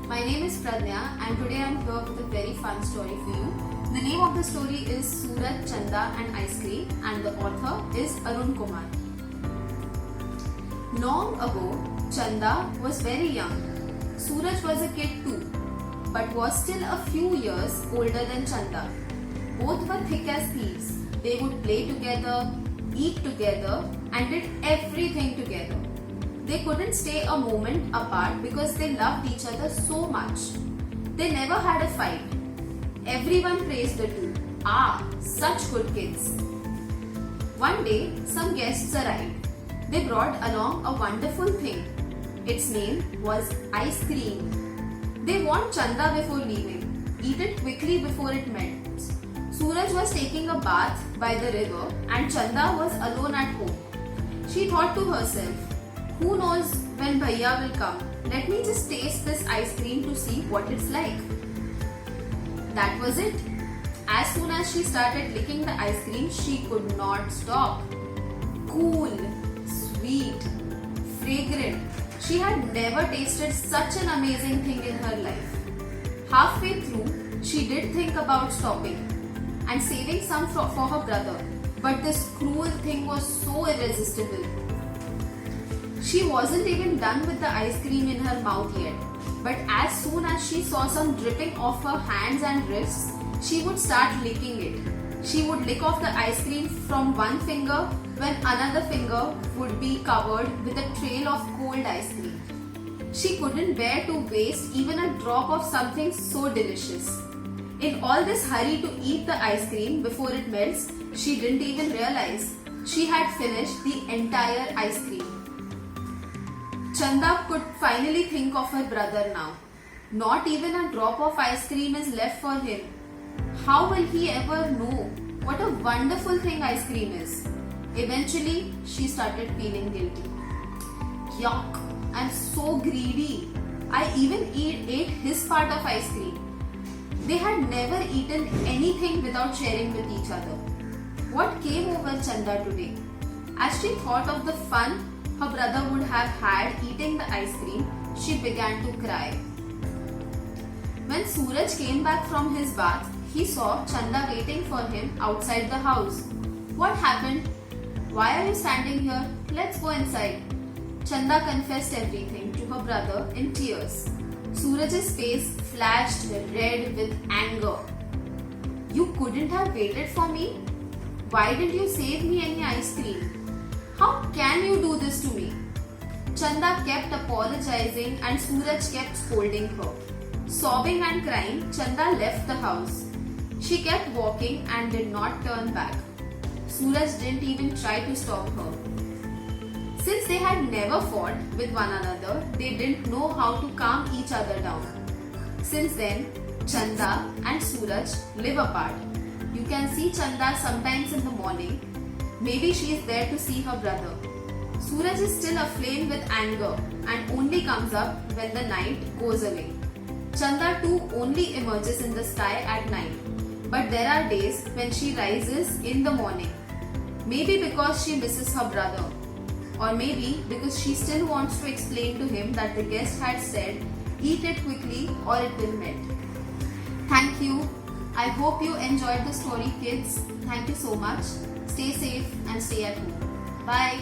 My name is Pradnya and today I am here with a very fun story for you. The name of the story is Suraj, Chanda and Ice Cream and the author is Arun Kumar. Long ago, Chanda was very young. Suraj was a kid too, but was still a few years older than Chanda. Both were thick as thieves. They would play together, eat together and did everything together. They couldn't stay a moment apart because they loved each other so much. They never had a fight. Everyone praised the two. Ah, such good kids. One day, some guests arrived. They brought along a wonderful thing. Its name was ice cream. They warned Chanda before leaving. Eat it quickly before it melts. Suraj was taking a bath by the river and Chanda was alone at home. She thought to herself, who knows when Bhaiya will come? Let me just taste this ice cream to see what it's like. That was it. As soon as she started licking the ice cream, she could not stop. Cool, sweet, fragrant. She had never tasted such an amazing thing in her life. Halfway through, she did think about stopping and saving some for her brother. But this cruel thing was so irresistible. She wasn't even done with the ice cream in her mouth yet. But as soon as she saw some dripping off her hands and wrists, she would start licking it. She would lick off the ice cream from one finger when another finger would be covered with a trail of cold ice cream. She couldn't bear to waste even a drop of something so delicious. In all this hurry to eat the ice cream before it melts, she didn't even realize she had finished the entire ice cream. Chanda could finally think of her brother now. Not even a drop of ice cream is left for him. How will he ever know what a wonderful thing ice cream is? Eventually, she started feeling guilty. Yuck, I'm so greedy. I even ate his part of ice cream. They had never eaten anything without sharing with each other. What came over Chanda today? As she thought of the fun her brother would have had eating the ice cream, she began to cry. When Suraj came back from his bath, he saw Chanda waiting for him outside the house. What happened? Why are you standing here? Let's go inside. Chanda confessed everything to her brother in tears. Suraj's face flashed red with anger. You couldn't have waited for me? Why didn't you save me any ice cream? How can you do this to me? Chanda kept apologizing and Suraj kept scolding her. Sobbing and crying, Chanda left the house. She kept walking and did not turn back. Suraj didn't even try to stop her. Since they had never fought with one another, they didn't know how to calm each other down. Since then, Chanda and Suraj live apart. You can see Chanda sometimes in the morning. Maybe she is there to see her brother. Suraj is still aflame with anger and only comes up when the night goes away. Chanda too only emerges in the sky at night. But there are days when she rises in the morning. Maybe because she misses her brother. Or maybe because she still wants to explain to him that the guest had said, eat it quickly or it will melt. Thank you. I hope you enjoyed the story, kids. Thank you so much. Stay safe and stay at home. Bye.